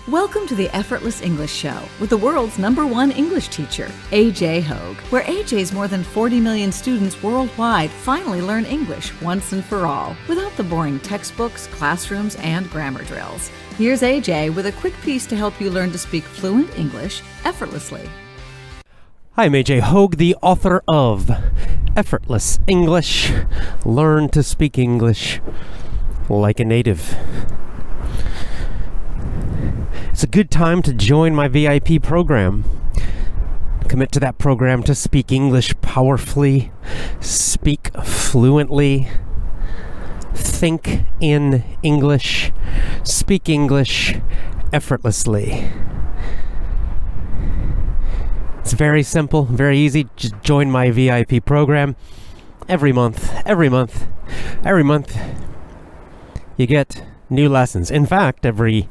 Welcome to the Effortless English Show with the world's #1 English teacher, AJ Hoge, where AJ's more than 40 million students worldwide finally learn English once and for all, without the boring textbooks, classrooms, and grammar drills. Here's AJ with a quick piece to help you learn to speak fluent English effortlessly. Hi, I'm AJ Hoge, the author of Effortless English. Learn to speak English like a native. It's a good time to join my VIP program. Commit to that program to speak English powerfully, speak fluently, think in English, speak English effortlessly. It's very simple, very easy. Just join my VIP program every month, you get new lessons. In fact, every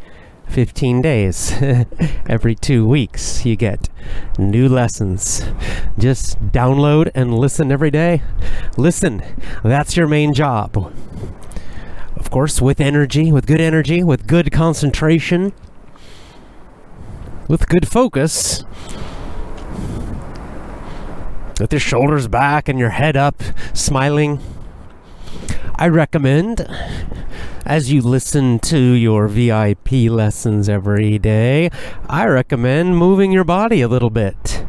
15 days, every 2 weeks, you get new lessons. Just download and listen every day. Listen, that's your main job. Of course, with good concentration, with good focus, with your shoulders back and your head up, smiling. I recommend, as you listen to your VIP lessons every day, I recommend moving your body a little bit.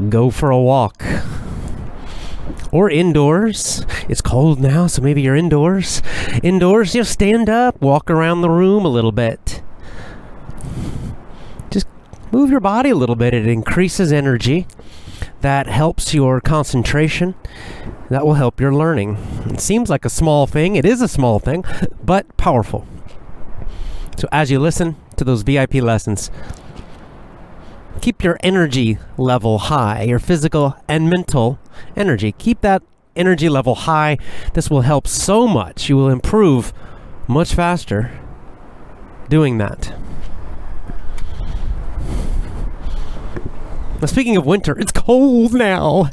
Go for a walk. Or indoors. It's cold now, so maybe you're indoors. Indoors, just stand up, walk around the room a little bit. Just move your body a little bit. It increases energy. That helps your concentration. That will help your learning. It seems like a small thing. It is a small thing, but powerful. So as you listen to those VIP lessons, keep your energy level high, your physical and mental energy. Keep that energy level high. This will help so much. You will improve much faster doing that. Now, speaking of winter, it's cold now.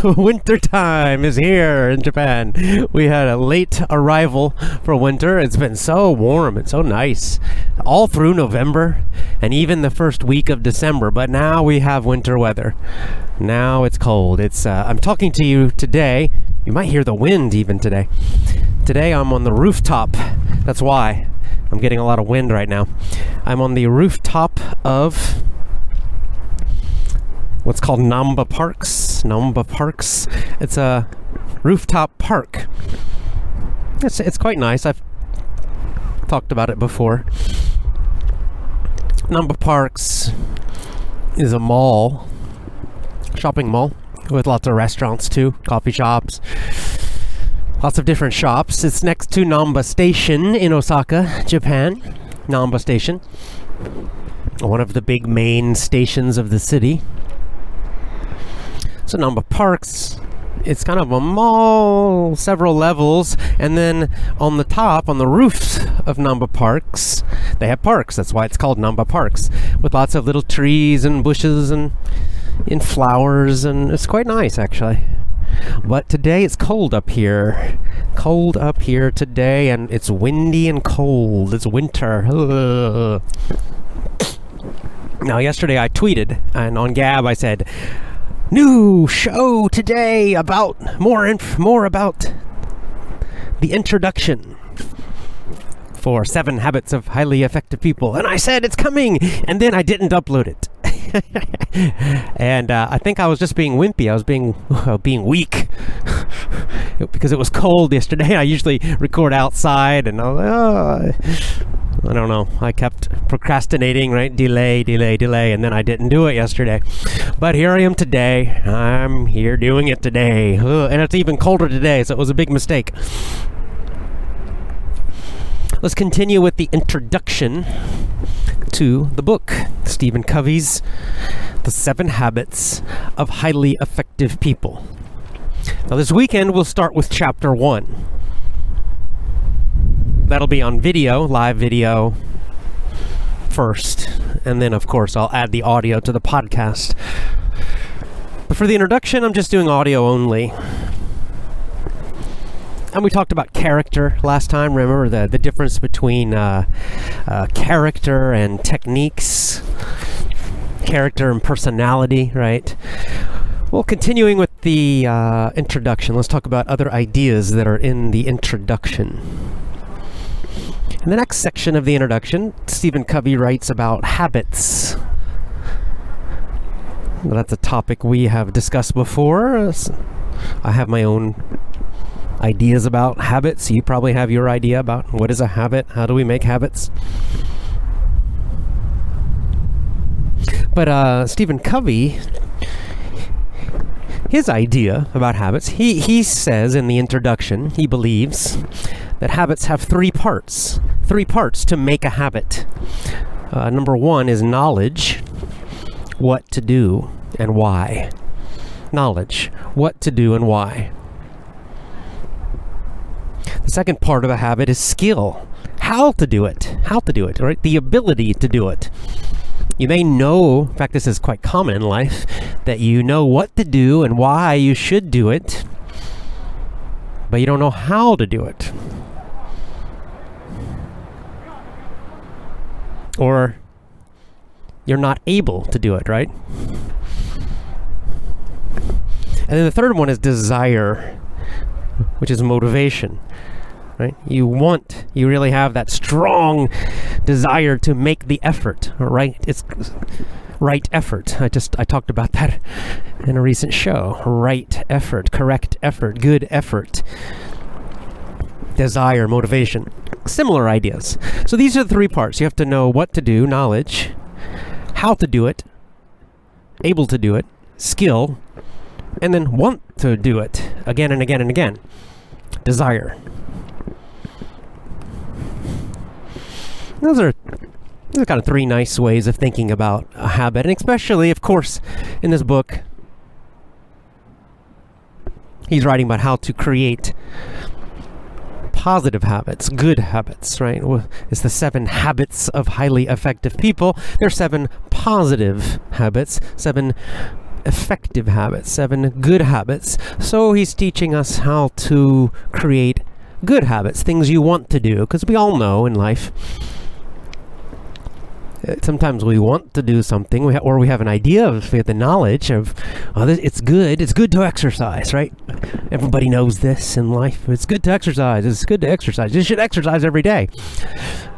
Winter time is here in Japan. We had a late arrival for winter. It's been so warm and so nice all through November and even the first week of December. But now we have winter weather. Now it's cold. I'm talking to you today. You might hear the wind even today. Today I'm on the rooftop. That's why I'm getting a lot of wind right now. I'm on the rooftop of what's called Namba Parks. It's a rooftop park. It's quite nice. I've talked about it before. Namba Parks is a mall, shopping mall, with lots of restaurants too, coffee shops, lots of different shops. It's next to Namba Station in Osaka, Japan. Namba Station, one of the big main stations of the city. So Namba Parks, it's kind of a mall, several levels, and then on the top, on the roofs of Namba Parks, they have parks. That's why it's called Namba Parks, with lots of little trees and bushes and flowers, and it's quite nice actually. But today it's cold up here. Cold up here today, and it's windy and cold. It's winter. Ugh. Now yesterday I tweeted, and on Gab I said, new show today about more about the introduction for 7 Habits of Highly Effective People. And I said it's coming, and then I didn't upload it. And I think I was just being wimpy. I was being weak because it was cold yesterday. I usually record outside, and I was like, I don't know. I kept procrastinating, right? Delay, and then I didn't do it yesterday. But here I am today. I'm here doing it today. And it's even colder today, so it was a big mistake. Let's continue with the introduction to the book, Stephen Covey's The 7 Habits of Highly Effective People. Now this weekend we'll start with chapter 1. That'll be on video, live video first, and then of course I'll add the audio to the podcast. But for the introduction, I'm just doing audio only. And we talked about character last time. Remember the difference between character and techniques, character and personality, right? Well, continuing with the introduction, let's talk about other ideas that are in the introduction. In the next section of the introduction, Stephen Covey writes about habits. That's a topic we have discussed before. I have my own ideas about habits. You probably have your idea about what is a habit, how do we make habits. But Stephen Covey, his idea about habits, he says in the introduction, he believes that habits have three parts to make a habit. Number one is knowledge, what to do and why. Knowledge, what to do and why. The second part of a habit is skill, how to do it, right? The ability to do it. You may know, in fact this is quite common in life, that you know what to do and why you should do it, but you don't know how to do it. Or you're not able to do it, right? And then the third one is desire, which is motivation, right? You really have that strong desire to make the effort, right? It's right effort. I talked about that in a recent show. Right effort, correct effort, good effort. Desire, motivation, similar ideas. So these are the three parts. You have to know what to do, knowledge, how to do it, able to do it, skill, and then want to do it again and again and again. Desire. Those are kind of three nice ways of thinking about a habit, and especially, of course, in this book, he's writing about how to create positive habits, good habits, right? It's the 7 habits of highly effective people. There are 7 positive habits, 7 effective habits, 7 good habits. So he's teaching us how to create good habits, things you want to do, because we all know in life, sometimes we want to do something, or we have an idea of, we have the knowledge of, it's good to exercise, right? Everybody knows this in life. It's good to exercise. You should exercise every day.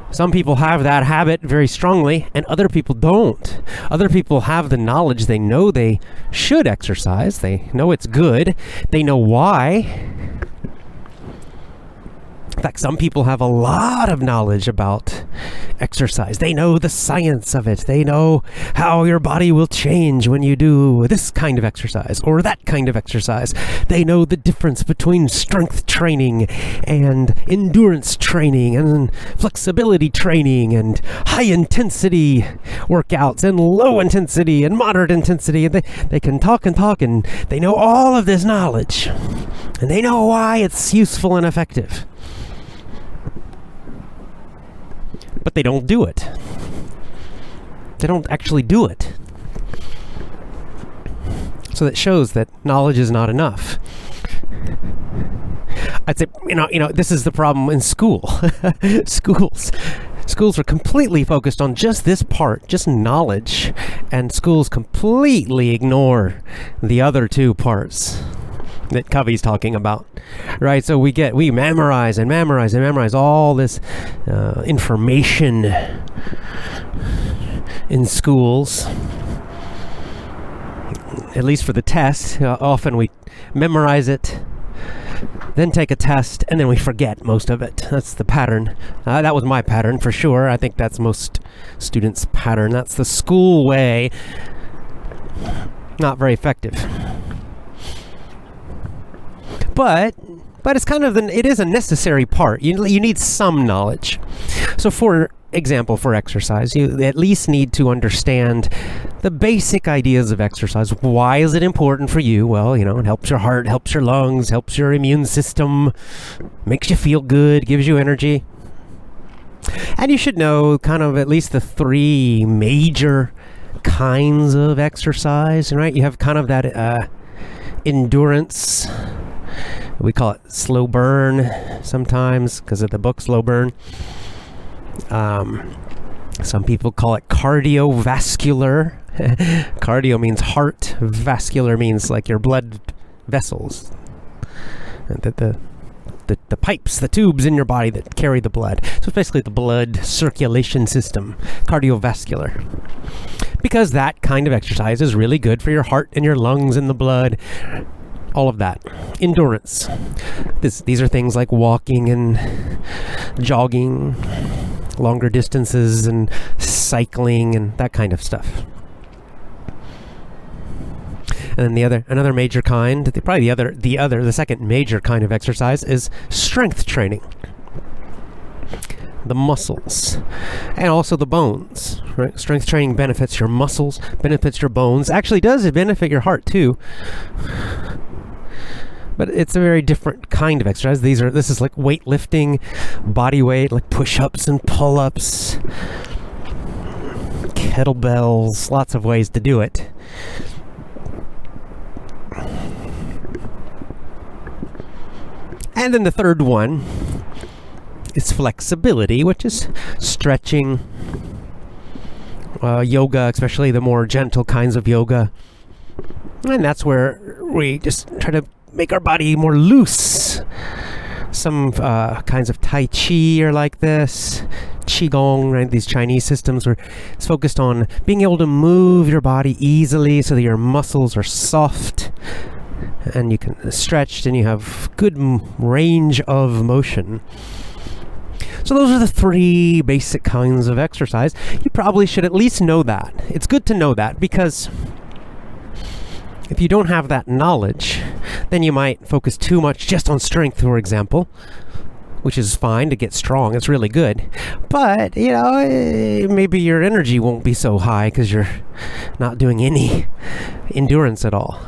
Some people have that habit very strongly, and other people don't. Other people have the knowledge. They know they should exercise. They know it's good. They know why. In fact, some people have a lot of knowledge about exercise. They know the science of it. They know how your body will change when you do this kind of exercise or that kind of exercise. They know the difference between strength training and endurance training and flexibility training and high intensity workouts and low intensity and moderate intensity. And they can talk and they know all of this knowledge. And they know why it's useful and effective. But they don't do it. They don't actually do it. So that shows that knowledge is not enough. I'd say, this is the problem in school. Schools are completely focused on just this part, just knowledge, and schools completely ignore the other 2 parts that Covey's talking about, right? So we memorize all this information in schools, at least for the test. Often we memorize it, then take a test, and then we forget most of it. That's the pattern. That was my pattern for sure. I think that's most students' pattern. That's the school way. Not very effective. But it's kind of it is a necessary part. You need some knowledge. So for example, for exercise, you at least need to understand the basic ideas of exercise. Why is it important for you? Well, it helps your heart, helps your lungs, helps your immune system, makes you feel good, gives you energy. And you should know kind of at least the 3 major kinds of exercise, right? You have kind of that endurance We call it slow burn sometimes because of the book Slow Burn. Some people call it cardiovascular. Cardio means heart. Vascular means like your blood vessels. And the pipes, the tubes in your body that carry the blood. So it's basically the blood circulation system. Cardiovascular. Because that kind of exercise is really good for your heart and your lungs and the blood. All of that. Endurance. These are things like walking and jogging, longer distances and cycling and that kind of stuff. And then another major kind, the second major kind of exercise is strength training. The muscles and also the bones, right? Strength training benefits your muscles, benefits your bones. Actually does benefit your heart too. But it's a very different kind of exercise. This is like weightlifting, body weight, like push-ups and pull-ups, kettlebells, lots of ways to do it. And then the third one is flexibility, which is stretching, yoga, especially the more gentle kinds of yoga. And that's where we just try to make our body more loose. Some kinds of Tai Chi are like this. Qigong, right? These Chinese systems where it's focused on being able to move your body easily so that your muscles are soft and you can stretch and you have good range of motion. So those are the three basic kinds of exercise. You probably should at least know that. It's good to know that because if you don't have that knowledge, then you might focus too much just on strength, for example, which is fine to get strong. It's really good. But, maybe your energy won't be so high because you're not doing any endurance at all.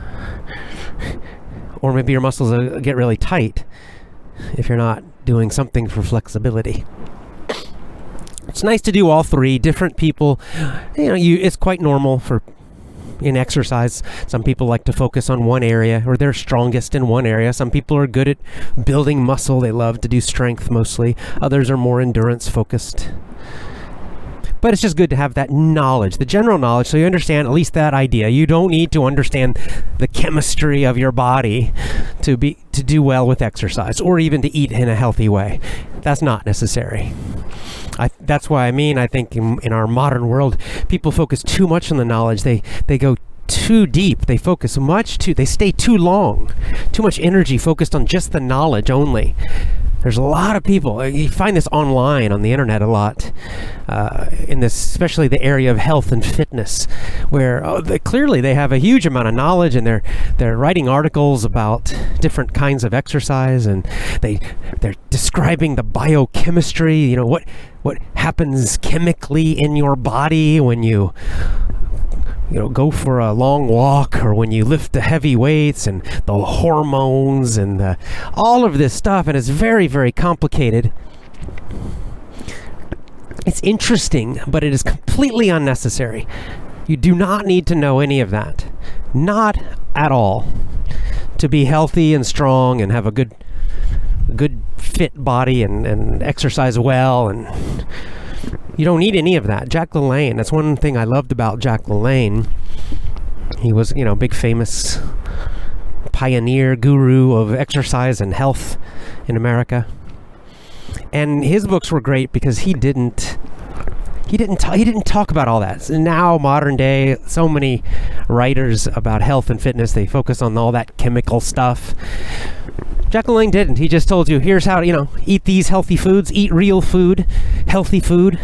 Or maybe your muscles get really tight if you're not doing something for flexibility. It's nice to do all three. Different people, it's quite normal in exercise. Some people like to focus on one area, or they're strongest in one area. Some people are good at building muscle. They love to do strength mostly. Others are more endurance focused. But it's just good to have that knowledge, the general knowledge, so you understand at least that idea. You don't need to understand the chemistry of your body to do well with exercise, or even to eat in a healthy way. That's not necessary. That's why I think in our modern world, people focus too much on the knowledge. They go too deep. They focus they stay too long. Too much energy focused on just the knowledge only. There's a lot of people, you find this online on the internet a lot, in this, especially the area of health and fitness, where clearly they have a huge amount of knowledge and they're writing articles about different kinds of exercise, and they're describing the biochemistry, what happens chemically in your body when you go for a long walk, or when you lift the heavy weights, and the hormones and all of this stuff. And it's very, very complicated. It's interesting, but it is completely unnecessary. You do not need to know any of that. Not at all. To be healthy and strong and have a good fit body and exercise well, and you don't need any of that. Jack LaLanne, that's one thing I loved about Jack LaLanne. He was, big famous pioneer, guru of exercise and health in America. And his books were great because he didn't talk about all that. So now, modern day, so many writers about health and fitness, they focus on all that chemical stuff. Jack LaLanne didn't. He just told you, here's how to, eat these healthy foods, eat real food, healthy food,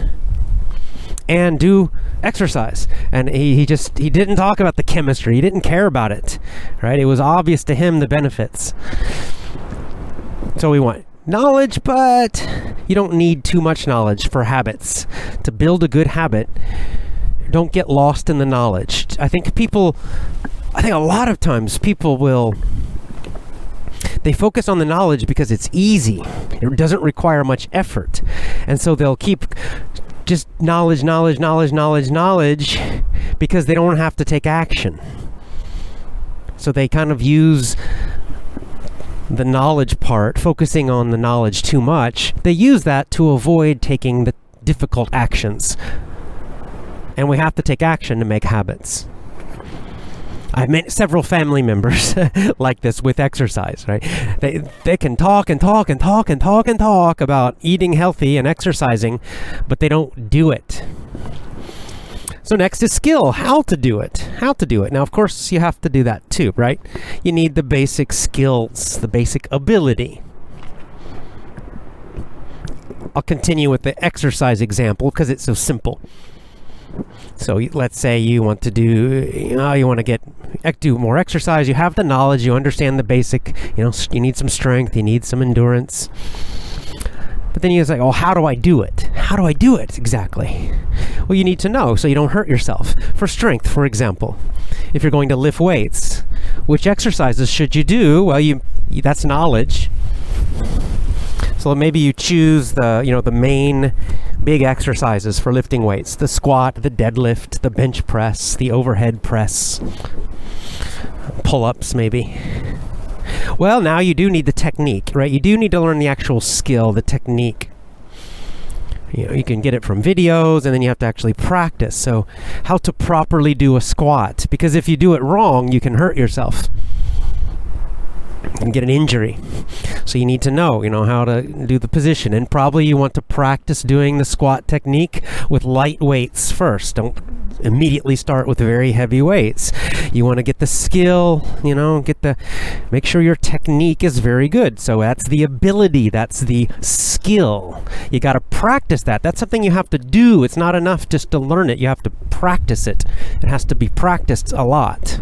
and do exercise. And he didn't talk about the chemistry. He didn't care about it, right? It was obvious to him the benefits. So we want knowledge, but you don't need too much knowledge for habits. To build a good habit, don't get lost in the knowledge. I think a lot of times people they focus on the knowledge because it's easy. It doesn't require much effort. And so they'll keep just knowledge because they don't have to take action. So they kind of use the knowledge part, focusing on the knowledge too much, they use that to avoid taking the difficult actions. And we have to take action to make habits. I've met several family members like this with exercise, right? They can talk and talk and talk and talk and talk about eating healthy and exercising, but they don't do it. So next is skill, how to do it. Now, of course, you have to do that too, right? You need the basic skills, the basic ability. I'll continue with the exercise example because it's so simple. So let's say you want to do more exercise. You have the knowledge, you understand the basic, you need some strength, you need some endurance. But then you say, oh, how do I do it? How do I do it exactly? Well, you need to know so you don't hurt yourself. For strength, for example, if you're going to lift weights, which exercises should you do? Well, that's knowledge. So maybe you choose the main big exercises for lifting weights: the squat, the deadlift, the bench press, the overhead press, pull-ups maybe. Well, now you do need the technique, right? You do need to learn the actual skill, the technique. You can get it from videos, and then you have to actually practice. So how to properly do a squat, because if you do it wrong, you can hurt yourself and get an injury. So you need to know, how to do the position. And probably you want to practice doing the squat technique with light weights first. Don't immediately start with very heavy weights. You want to get the skill, make sure your technique is very good. So that's the ability, that's the skill. You got to practice that. That's something you have to do. It's not enough just to learn it. You have to practice it. It has to be practiced a lot.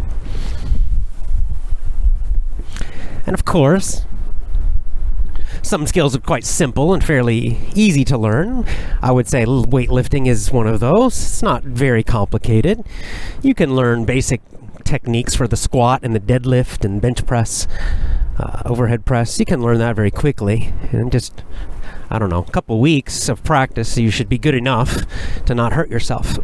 And of course, some skills are quite simple and fairly easy to learn. I would say weightlifting is one of those. It's not very complicated. You can learn basic techniques for the squat and the deadlift and bench press, overhead press. You can learn that very quickly. And just, a couple weeks of practice, you should be good enough to not hurt yourself.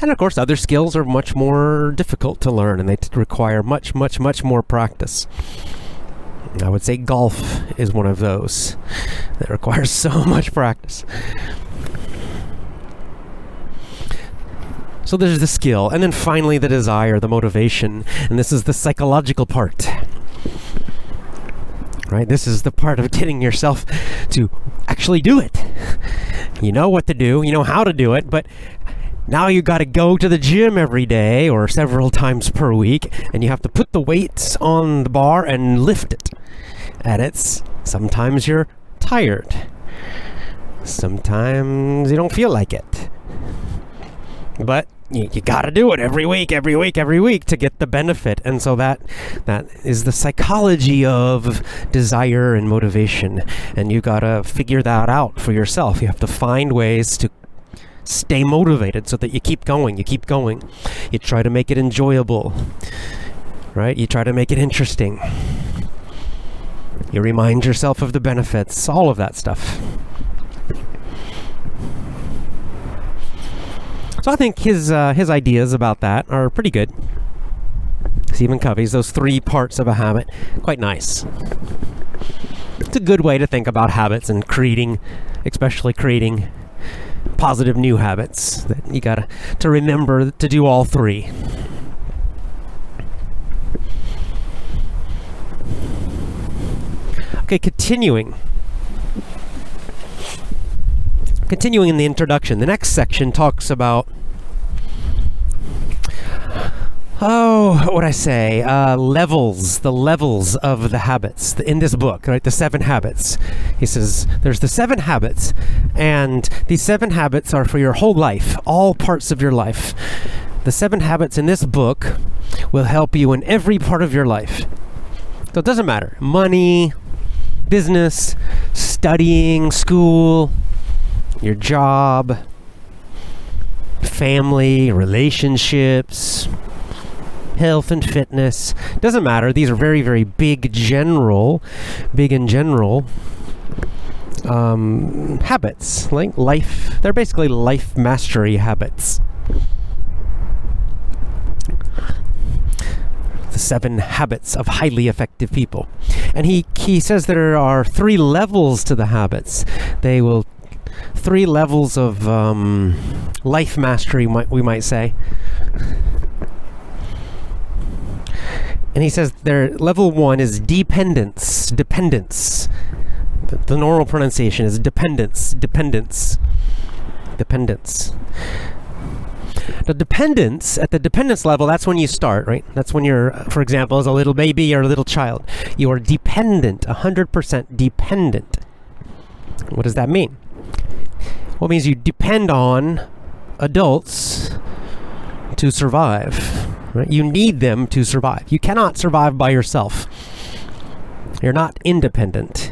And of course, other skills are much more difficult to learn, and they require much, much, much more practice. I would say golf is one of those that requires so much practice. So there's the skill, and then finally the desire, the motivation, and this is the psychological part. Right? This is the part of getting yourself to actually do it. You know what to do, you know how to do it, but now you got to go to the gym every day or several times per week, and you have to put the weights on the bar and lift it. And sometimes you're tired. Sometimes you don't feel like it. But you got to do it every week to get the benefit. And so that is the psychology of desire and motivation. And you got to figure that out for yourself. You have to find ways to stay motivated so that you keep going. You try to make it enjoyable, right? You try to make it interesting. You remind yourself of the benefits, all of that stuff. So I think his ideas about that are pretty good. Stephen Covey's, those 3 parts of a habit, quite nice. It's a good way to think about habits and especially creating positive new habits, that you got to remember to do all 3. Okay, continuing in the introduction. The next section talks about what would I say? The levels of the habits in this book, right? The 7 habits. He says there's the 7 habits, and these 7 habits are for your whole life, all parts of your life. The 7 habits in this book will help you in every part of your life. So it doesn't matter. Money, business, studying, school, your job, family, relationships, health and fitness. Doesn't matter. These are very, very big and general habits. Like life, they're basically life mastery habits. The 7 habits of highly effective people. And he says there are 3 levels to the habits. 3 levels of life mastery, we might say. And he says there, level 1 is dependence. The normal pronunciation is dependence. The dependence, at the dependence level, that's when you start, right? That's when you're, for example, as a little baby or a little child. You are dependent, 100% dependent. What does that mean? Well, it means you depend on adults to survive. Right? You need them to survive. You cannot survive by yourself. You're not independent.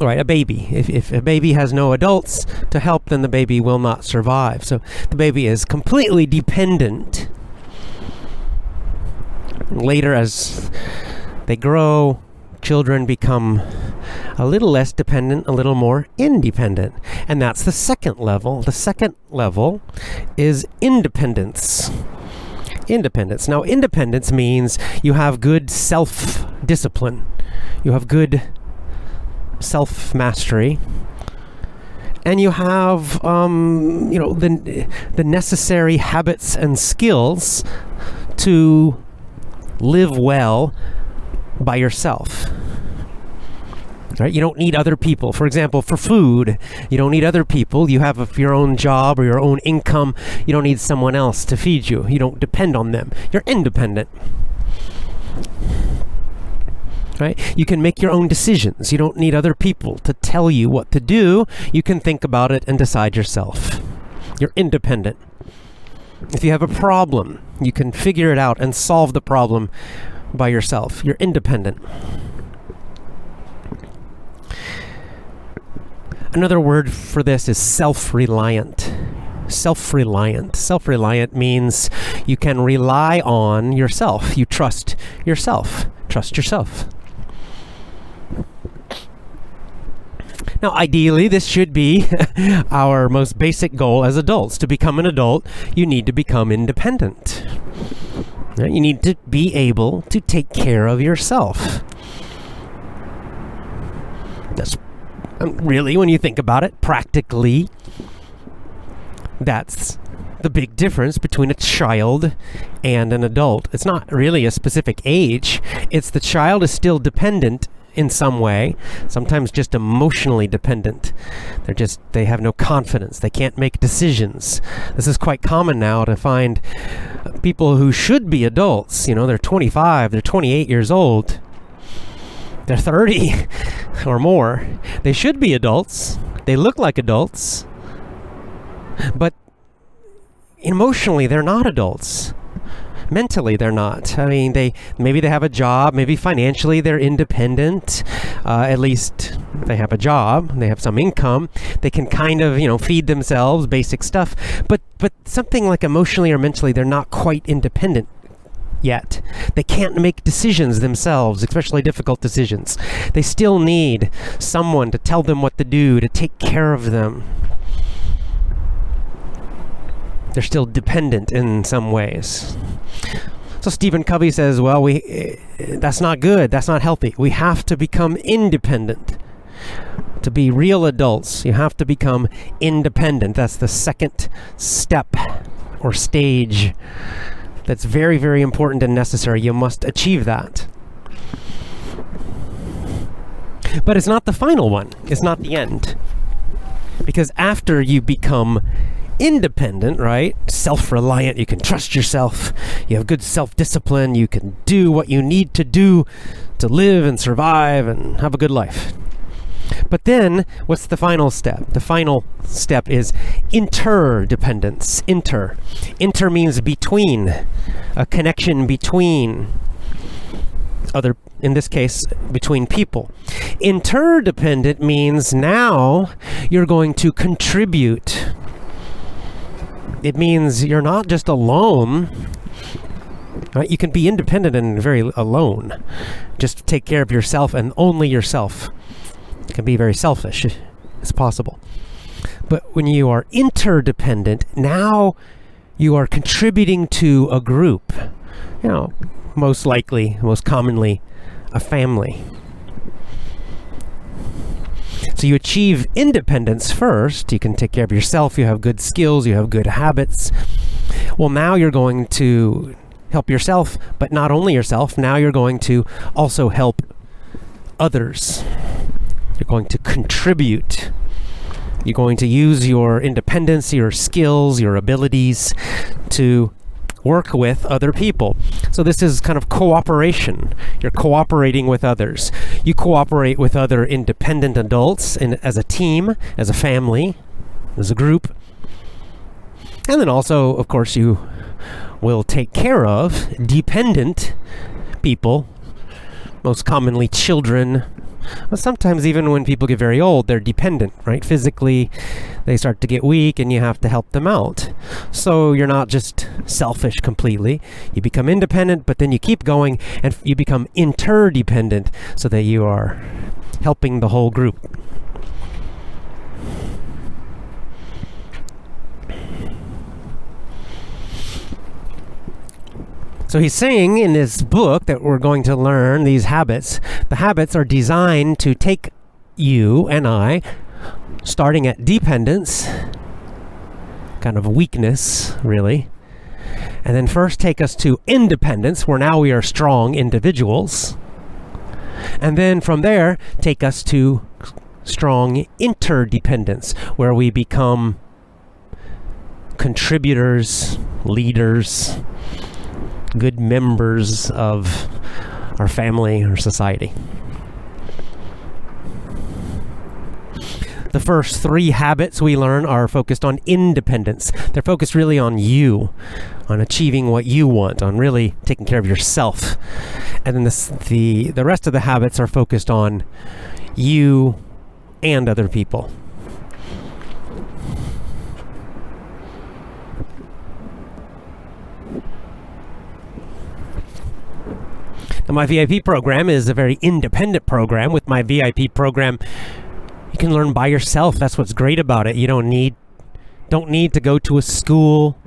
Right, a baby. If a baby has no adults to help, then the baby will not survive. So the baby is completely dependent. Later, as they grow, children become a little less dependent, a little more independent. And that's the second level. The second level is independence. Independence. Now, independence means you have good self-discipline. You have good self-mastery. And you have, the necessary habits and skills to live well by yourself. Right? You don't need other people. For example, for food, you don't need other people. You have your own job or your own income. You don't need someone else to feed you. You don't depend on them. You're independent. Right? You can make your own decisions. You don't need other people to tell you what to do. You can think about it and decide yourself. You're independent. If you have a problem, you can figure it out and solve the problem by yourself. You're independent. Another word for this is self-reliant. Self-reliant. Self-reliant means you can rely on yourself. You trust yourself. Trust yourself. Now, ideally, this should be our most basic goal as adults. To become an adult, you need to become independent. You need to be able to take care of yourself. That's really, when you think about it, practically, that's the big difference between a child and an adult. It's not really a specific age. It's the child is still dependent in some way, sometimes just emotionally dependent. They have no confidence. They can't make decisions. This is quite common now to find people who should be adults. They're 25, they're 28 years old. They're 30 or more. They should be adults. They look like adults. But emotionally, they're not adults. Mentally, they're not. I mean, maybe they have a job. Maybe financially, they're independent. At least they have a job. They have some income. They can kind of, feed themselves, basic stuff. But something like emotionally or mentally, they're not quite independent yet. They can't make decisions themselves, especially difficult decisions. They still need someone to tell them what to do, to take care of them. They're still dependent in some ways. So Stephen Covey says, well, that's not good. That's not healthy. We have to become independent. To be real adults, you have to become independent. That's the second step or stage. That's very, very important and necessary. You must achieve that. But it's not the final one. It's not the end. Because after you become independent, right? Self-reliant, you can trust yourself. You have good self-discipline. You can do what you need to do to live and survive and have a good life. But then, what's the final step? The final step is interdependence. Inter means between, a connection between other, in this case, between people. Interdependent means now you're going to contribute. It means you're not just alone. Right? You can be independent and very alone. Just take care of yourself and only yourself. It can be very selfish. It's possible. But when you are interdependent, now you are contributing to a group, most likely, most commonly, a family. So you achieve independence first. You can take care of yourself. You have good skills. You have good habits. Well, now you're going to help yourself, but not only yourself. Now you're going to also help others. You're going to contribute. You're going to use your independence, your skills, your abilities to work with other people. So this is kind of cooperation. You're cooperating with others. You cooperate with other independent adults as a team, as a family, as a group. And then also, of course, you will take care of dependent people, most commonly children. But sometimes even when people get very old, they're dependent, right? Physically, they start to get weak and you have to help them out. So you're not just selfish completely. You become independent, but then you keep going and you become interdependent so that you are helping the whole group. So he's saying in this book that we're going to learn these habits. The habits are designed to take you and I, starting at dependence, kind of weakness, really, and then first take us to independence, where now we are strong individuals, and then from there take us to strong interdependence, where we become contributors, leaders, good members of our family or society. The first 3 habits we learn are focused on independence. They're focused really on you, on achieving what you want, on really taking care of yourself. And then the rest of the habits are focused on you and other people. Now, my VIP program is a very independent program. With my VIP program, you can learn by yourself. That's what's great about it. You don't need to go to a school.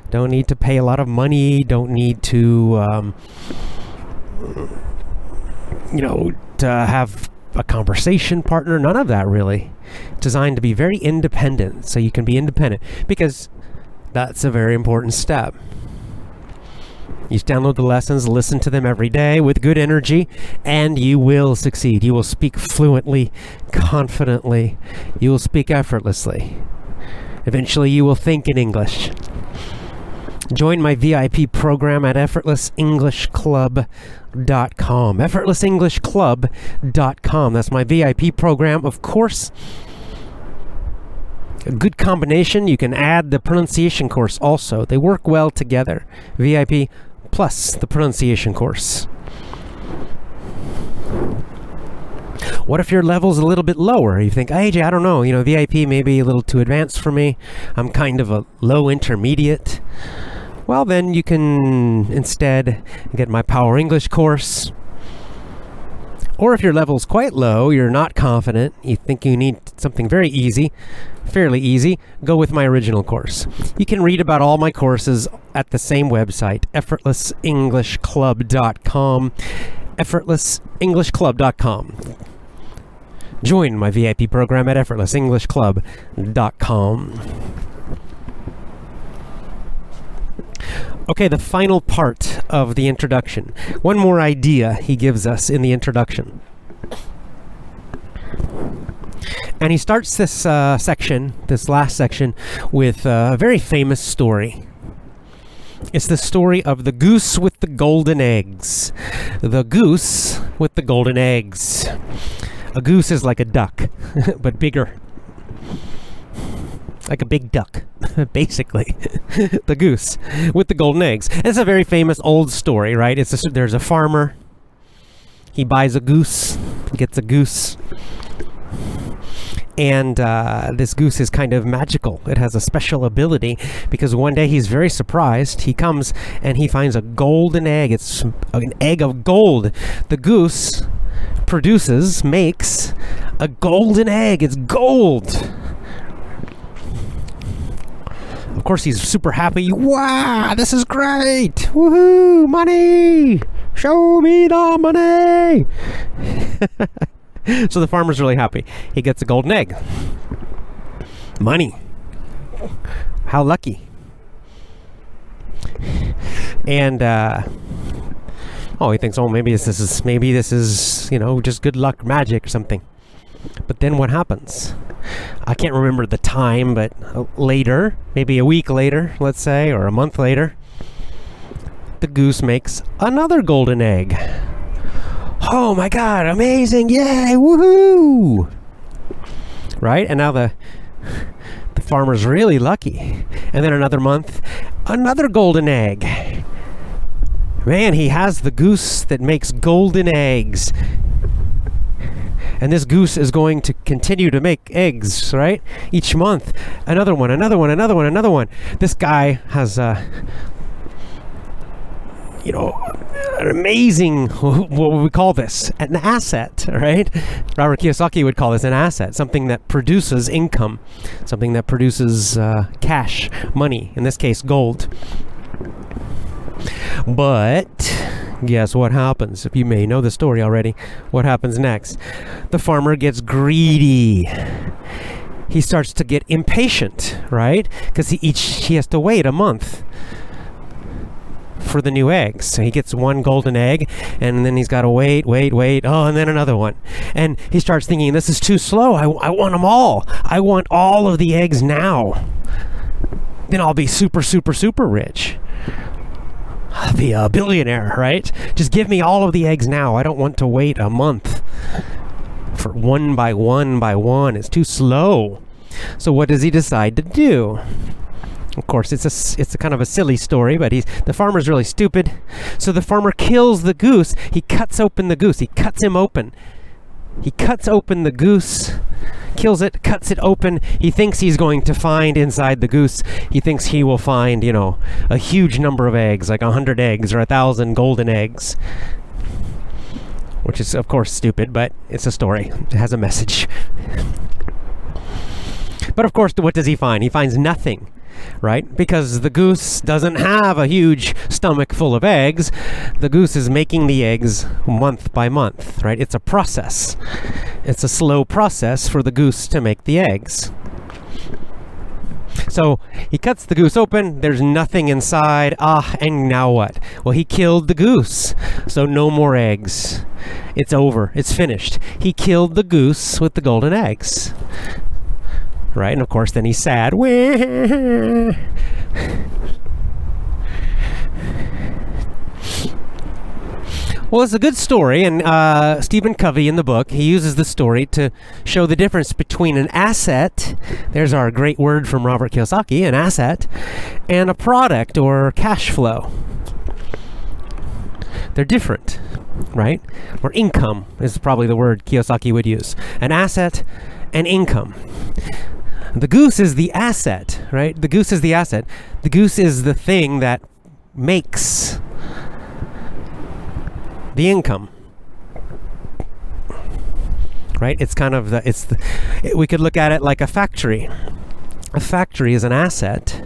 Don't need to pay a lot of money. Don't need to, to have a conversation partner. None of that, really. It's designed to be very independent, so you can be independent, because that's a very important step. You just download the lessons, listen to them every day with good energy, and you will succeed. You will speak fluently, confidently. You will speak effortlessly. Eventually, you will think in English. Join my VIP program at effortlessenglishclub.com. effortlessenglishclub.com. That's my VIP program. Of course, a good combination. You can add the pronunciation course also. They work well together. VIP plus the pronunciation course. What if your level's a little bit lower? You think, AJ, I don't know, VIP may be a little too advanced for me. I'm kind of a low intermediate. Well, then you can instead get my Power English course. Or if your level's quite low, you're not confident, you think you need something very easy, fairly easy, go with my original course. You can read about all my courses at the same website, effortlessenglishclub.com, effortlessenglishclub.com. Join my VIP program at effortlessenglishclub.com. Okay, the final part of the introduction. One more idea he gives us in the introduction. And he starts this section, this last section, with a very famous story. It's the story of the goose with the golden eggs. The goose with the golden eggs. A goose is like a duck, but bigger. Like a big duck, basically. The goose with the golden eggs. And it's a very famous old story, right? There's a farmer. He buys a goose, gets a goose. And this goose is kind of magical. It has a special ability, because one day he's very surprised. He comes and he finds a golden egg. It's an egg of gold. The goose makes a golden egg. It's gold. Of course, he's super happy. Wow, this is great. Woohoo, money. Show me the money. So the farmer's really happy. He gets a golden egg. Money. How lucky. And he thinks, maybe this is just good luck magic or something. But then what happens? I can't remember the time, but later, maybe a week later, let's say, or a month later, the goose makes another golden egg. Oh my God, amazing, yay, woohoo! Right? And now the farmer's really lucky. And then another month, another golden egg. Man, he has the goose that makes golden eggs. And this goose is going to continue to make eggs, right? Each month, another one. This guy has an amazing, what would we call this? An asset, right? Robert Kiyosaki would call this an asset, something that produces income, something that produces cash, money, in this case, gold. But guess what happens? If you may know the story already, what happens next? The farmer gets greedy. He starts to get impatient, right? Because he has to wait a month for the new eggs. So he gets one golden egg, and then he's got to wait. And then another one. And he starts thinking, this is too slow. I want them all. I want all of the eggs now. Then I'll be super, super, super rich. I'll be a billionaire, right? Just give me all of the eggs now. I don't want to wait a month for one by one. It's too slow. So what does he decide to do? Of course, it's a kind of a silly story, but the farmer's really stupid. So the farmer kills the goose. He cuts open the goose. He cuts him open. He cuts open the goose, kills it, cuts it open. He thinks he's going to find inside the goose, he thinks he will find, a huge number of eggs, like 100 eggs or 1,000 golden eggs. Which is, of course, stupid, but it's a story. It has a message. But of course, what does he find? He finds nothing. Right? Because the goose doesn't have a huge stomach full of eggs. The goose is making the eggs month by month, right? It's a process. It's a slow process for the goose to make the eggs. So he cuts the goose open. There's nothing inside. And now what? Well, he killed the goose. So no more eggs. It's over. It's finished. He killed the goose with the golden eggs. Right? And of course, then he's sad. Well, it's a good story, and Stephen Covey in the book, he uses the story to show the difference between an asset, there's our great word from Robert Kiyosaki, an asset, and a product or cash flow. They're different, right? Or income is probably the word Kiyosaki would use. An asset and income. The goose is the asset, right? The goose is the asset. The goose is the thing that makes the income, right? It's kind of we could look at it like a factory. A factory is an asset.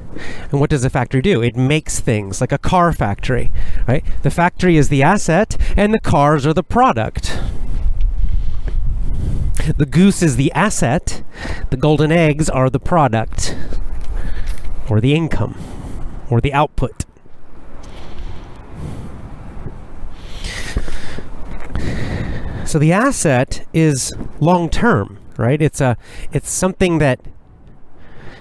And what does a factory do? It makes things, like a car factory, right? The factory is the asset and the cars are the product. The goose is the asset. The golden eggs are the product, or the income, or the output. So the asset is long-term, right? It's something that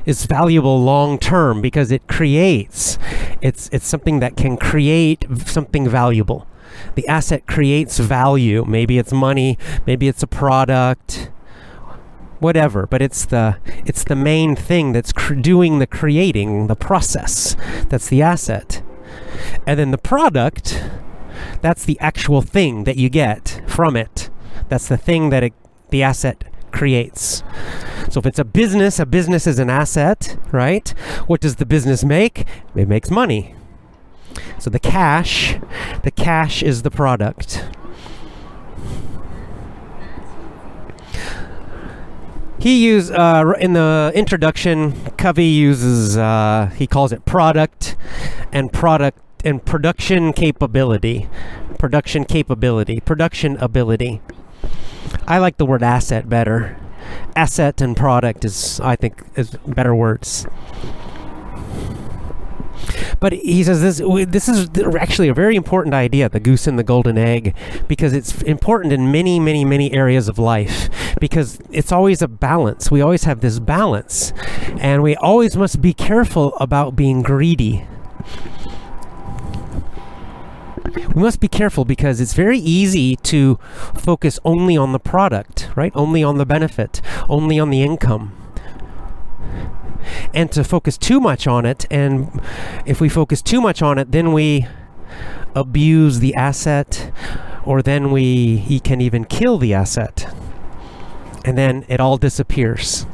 is valuable long-term because it creates. It's something that can create something valuable. The asset creates value. Maybe it's money, maybe it's a product, whatever, but it's the main thing that's doing the creating, the process. That's the asset. And then the product, that's the actual thing that you get from it. That's the thing that the asset creates. So if it's a business is an asset, right? What does the business make? It makes money. So the cash is the product. He used in the introduction, Covey uses he calls it product and production capability. Production ability. I like the word asset better. Asset and product I think is better words. But he says this is actually a very important idea, the goose and the golden egg, because it's important in many, many, many areas of life, because it's always a balance. We always have this balance, and we always must be careful about being greedy. We must be careful because it's very easy to focus only on the product, right? Only on the benefit, only on the income. And to focus too much on it, and if we focus too much on it, then we abuse the asset, or then he can even kill the asset, and then it all disappears.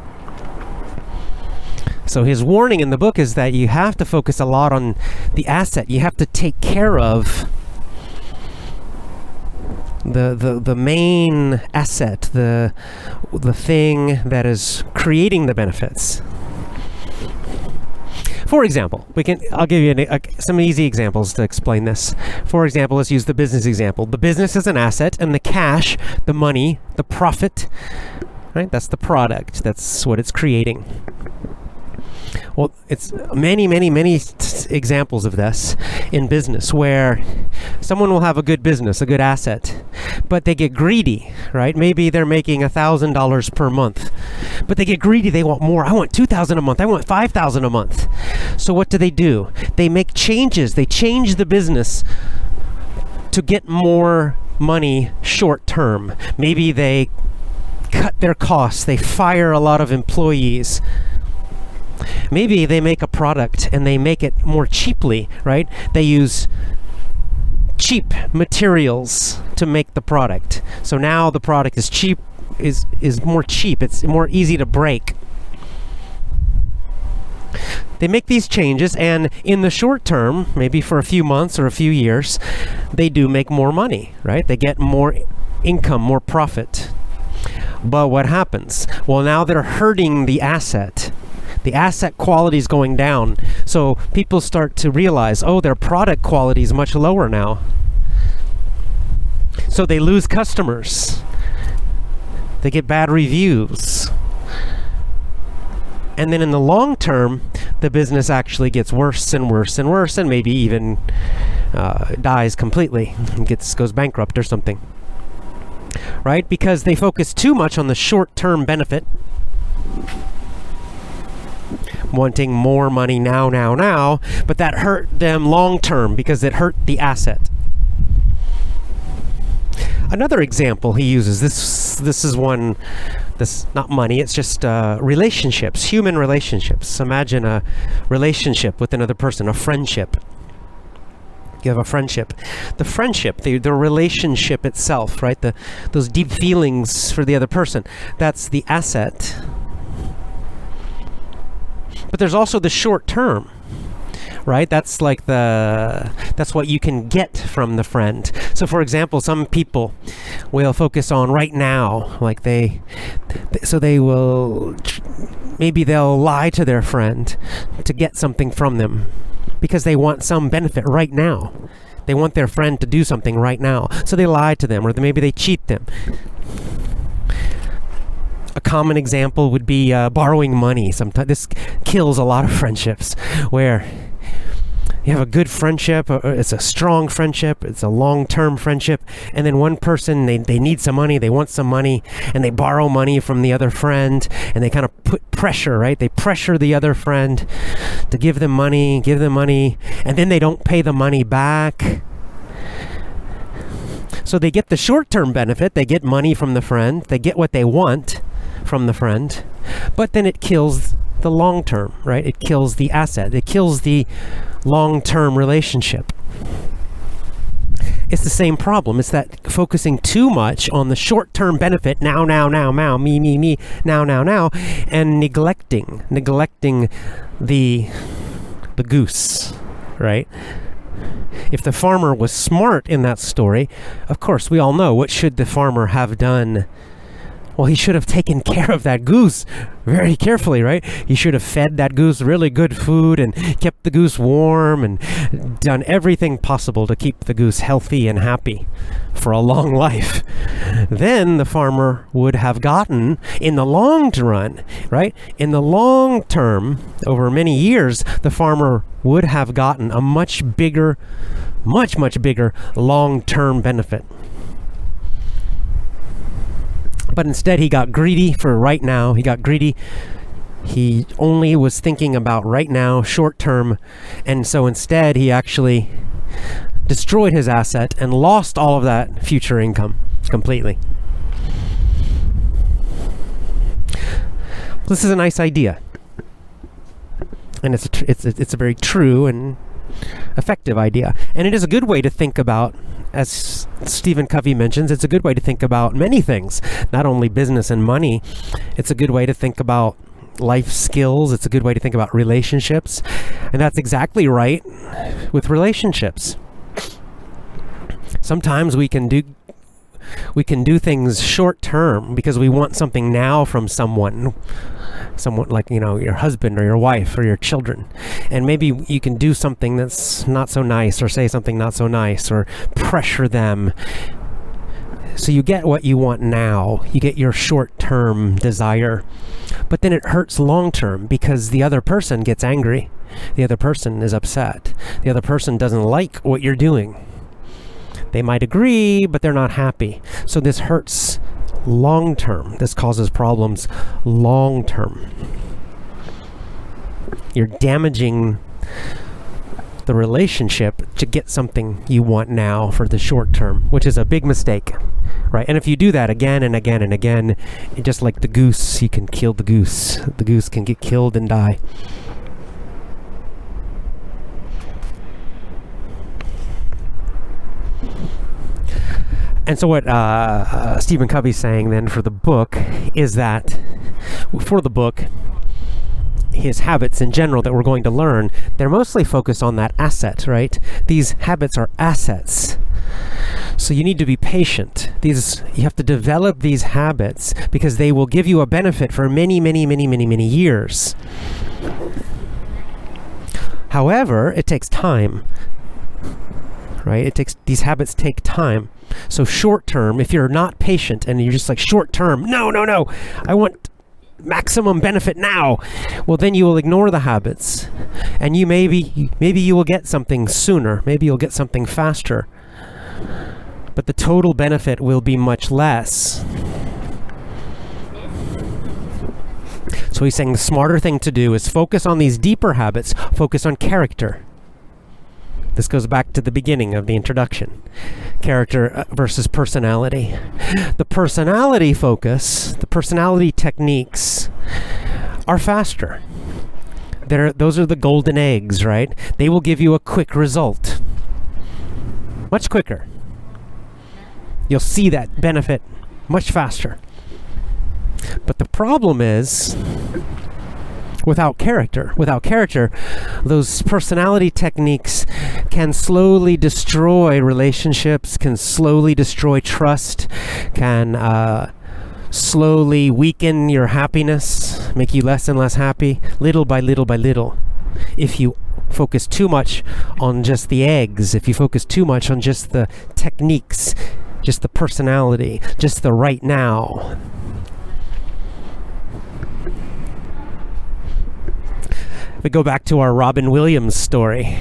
So his warning in the book is that you have to focus a lot on the asset. You have to take care of the main asset, the thing that is creating the benefits. For example, I'll give you some easy examples to explain this. For example, let's use the business example. The business is an asset, and the cash, the money, the profit, right? That's the product. That's what it's creating. Well, it's many, many, many examples of this in business, where someone will have a good business, a good asset, but they get greedy, right? Maybe they're making $1,000 per month, but they get greedy. They want more. I want $2,000 a month. I want $5,000 a month. So what do? They make changes. They change the business to get more money short term. Maybe they cut their costs. They fire a lot of employees. Maybe they make a product and they make it more cheaply, right? They use cheap materials to make the product. So now the product is cheap, is more cheap. It's more easy to break. They make these changes, and in the short term, maybe for a few months or a few years, they do make more money, right? They get more income, more profit. But what happens? Well, now they're hurting the asset. The asset quality is going down. So people start to realize, oh, their product quality is much lower now. So they lose customers. They get bad reviews. And then in the long term, the business actually gets worse and worse and worse, and maybe even dies completely and goes bankrupt or something. Right? Because they focus too much on the short-term benefit, wanting more money now, but that hurt them long term because it hurt the asset. Another example he uses, this is one that's not money, it's just relationships, human relationships. Imagine a relationship with another person, a friendship. You have a friendship. The friendship, the relationship itself, right? Those deep feelings for the other person, that's the asset. But there's also the short term, right? That's like that's what you can get from the friend. So for example, some people will focus on right now, like so they will, maybe they'll lie to their friend to get something from them because they want some benefit right now. They want their friend to do something right now. So they lie to them, or maybe they cheat them. A common example would be borrowing money. Sometimes this kills a lot of friendships, where you have a good friendship, it's a strong friendship, it's a long-term friendship, and then one person, they need some money, they want some money, and they borrow money from the other friend, and they kind of put pressure, right? They pressure the other friend to give them money, and then they don't pay the money back. So they get the short-term benefit, they get money from the friend, they get what they want from the friend, but then it kills the long term, right? It kills the asset. It kills the long-term relationship. It's the same problem. It's that focusing too much on the short-term benefit, now, me, now, and neglecting the goose, right? If the farmer was smart in that story, of course, we all know, what should the farmer have done Well, he should have taken care of that goose very carefully, right? He should have fed that goose really good food and kept the goose warm and done everything possible to keep the goose healthy and happy for a long life. Then the farmer would have gotten, in the long run, right? In the long term, over many years, the farmer would have gotten a much bigger long-term benefit. But instead, he got greedy for right now. He got greedy. He only was thinking about right now, short term. And so instead, he actually destroyed his asset and lost all of that future income completely. This is a nice idea. And it's a very true and effective idea. And it is a good way to think about, as Stephen Covey mentions, it's a good way to think about many things, not only business and money. It's a good way to think about life skills. It's a good way to think about relationships. And that's exactly right with relationships. Sometimes we can do things short term because we want something now from someone like, your husband or your wife or your children. And maybe you can do something that's not so nice, or say something not so nice, or pressure them. So you get what you want now. You get your short-term desire. But then it hurts long-term because the other person gets angry. The other person is upset. The other person doesn't like what you're doing. They might agree, but they're not happy. So this hurts long term. This causes problems long term. You're damaging the relationship to get something you want now for the short term, which is a big mistake, right? And if you do that again and again and again, just like the goose, you can kill the goose. The goose can get killed and die. And so what Stephen Covey's saying then for the book is that for the book, his habits in general that we're going to learn, they're mostly focused on that asset, right? These habits are assets. So you need to be patient. You have to develop these habits because they will give you a benefit for many, many, many, many, many years. However, it takes time, right? These habits take time. So short term, if you're not patient and you're just like short term, no, I want maximum benefit now, well, then you will ignore the habits, and maybe you will get something sooner, maybe you'll get something faster, but the total benefit will be much less. So he's saying the smarter thing to do is focus on these deeper habits, focus on character. This goes back to the beginning of the introduction. Character versus personality. The personality focus, the personality techniques are faster. Those are the golden eggs, right? They will give you a quick result. Much quicker. You'll see that benefit much faster. But the problem is, without character, those personality techniques can slowly destroy relationships, can slowly destroy trust, can slowly weaken your happiness, make you less and less happy, little by little by little. If you focus too much on just the eggs, if you focus too much on just the techniques, just the personality, just the right now. We go back to our Robin Williams story.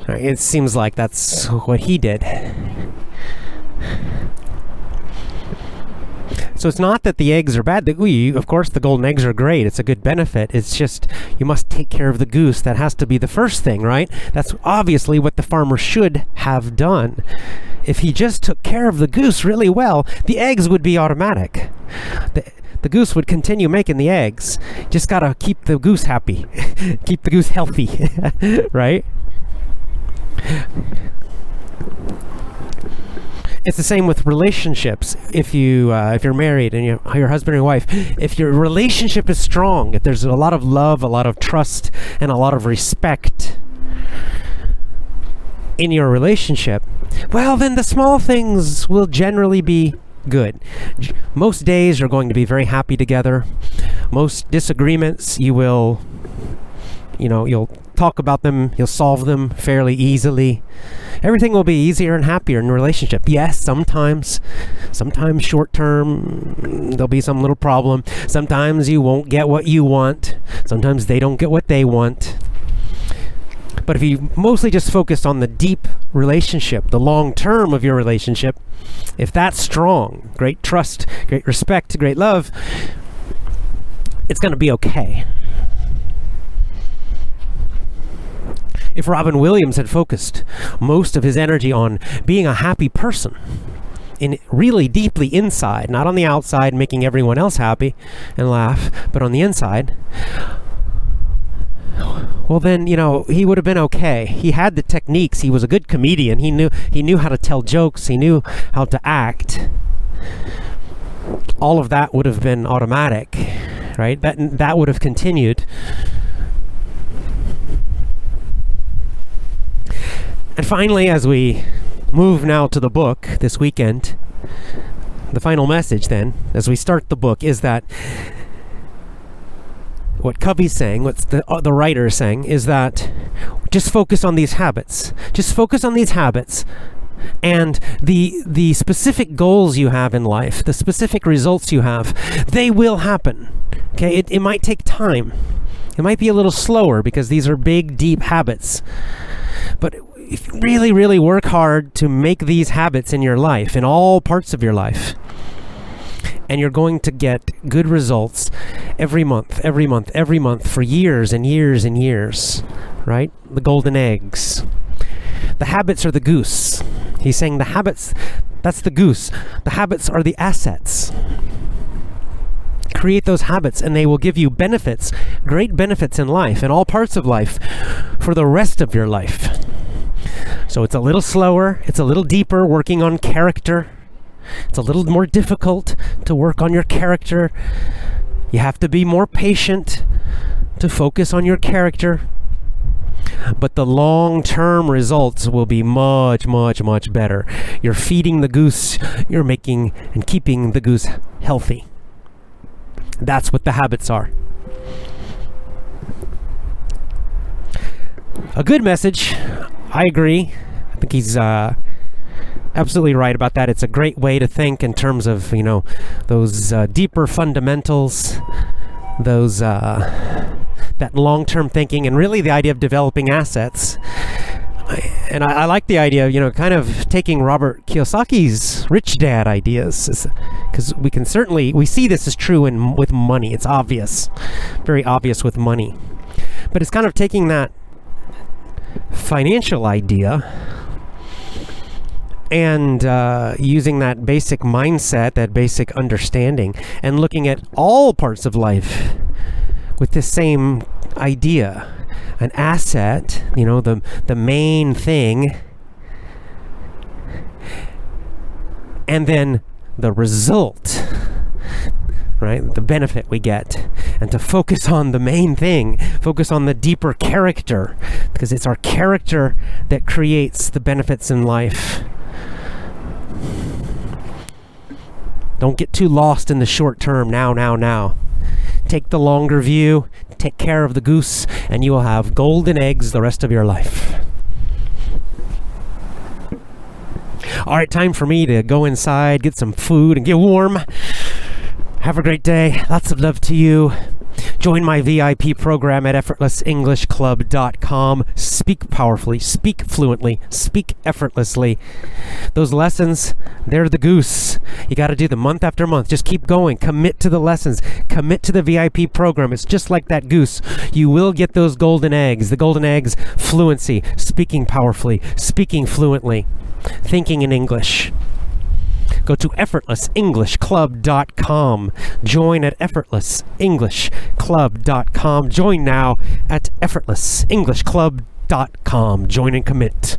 It seems like that's what he did. So it's not that the eggs are bad. Of course, the golden eggs are great. It's a good benefit. It's just you must take care of the goose. That has to be the first thing, right? That's obviously what the farmer should have done. If he just took care of the goose really well, the eggs would be automatic. The goose would continue making the eggs. Just gotta keep the goose happy. Keep the goose healthy, right? It's the same with relationships. If you're married and your husband or your wife, if your relationship is strong, if there's a lot of love, a lot of trust, and a lot of respect in your relationship, well, then the small things will generally be good. Most days are going to be very happy together. Most disagreements, you'll talk about them, you'll solve them fairly easily. Everything will be easier and happier in a relationship. Yes, sometimes short term, there'll be some little problem. Sometimes you won't get what you want. Sometimes they don't get what they want. But if you mostly just focus on the deep relationship, the long term of your relationship, if that's strong, great trust, great respect, great love, it's going to be okay. If Robin Williams had focused most of his energy on being a happy person, in really deeply inside, not on the outside making everyone else happy and laugh, but on the inside, well then, he would have been okay. He had the techniques. He was a good comedian. He knew how to tell jokes. He knew how to act. All of that would have been automatic, right? That would have continued. And finally, as we move now to the book this weekend, the final message then, as we start the book, is that what Covey's saying, what the writer is saying, is that just focus on these habits. Just focus on these habits, and the specific goals you have in life, the specific results you have, they will happen. Okay, it might take time. It might be a little slower because these are big, deep habits. But if you really, really work hard to make these habits in your life, in all parts of your life, and you're going to get good results every month for years and years and years, right? The golden eggs. The habits are the goose. He's saying the habits, that's the goose. The habits are the assets. Create those habits and they will give you benefits, great benefits in life, in all parts of life, for the rest of your life. So it's a little slower, it's a little deeper, working on character. It's a little more difficult to work on your character. You have to be more patient to focus on your character. But the long-term results will be much, much, much better. You're feeding the goose, you're making and keeping the goose healthy. That's what the habits are. A good message. I agree. I think he's absolutely right about that. It's a great way to think in terms of, those deeper fundamentals, those that long-term thinking, and really the idea of developing assets. I like the idea of, kind of taking Robert Kiyosaki's rich dad ideas, because we see this is true with money. It's obvious, very obvious with money. But it's kind of taking that financial idea and using that basic mindset, that basic understanding, and looking at all parts of life with the same idea. An asset, the main thing, and then the result, right? The benefit we get. And to focus on the main thing, focus on the deeper character, because it's our character that creates the benefits in life. Don't get too lost in the short term, now. Take the longer view, take care of the goose, and you will have golden eggs the rest of your life. All right, time for me to go inside, get some food, and get warm. Have a great day. Lots of love to you. Join my VIP program at effortlessenglishclub.com. Speak powerfully, speak fluently, speak effortlessly. Those lessons, they're the goose. You got to do them month after month. Just keep going. Commit to the lessons. Commit to the VIP program. It's just like that goose. You will get those golden eggs. The golden eggs, fluency, speaking powerfully, speaking fluently, thinking in English. Go to effortlessenglishclub.com. Join at effortlessenglishclub.com. Join now at effortlessenglishclub.com. Join and commit.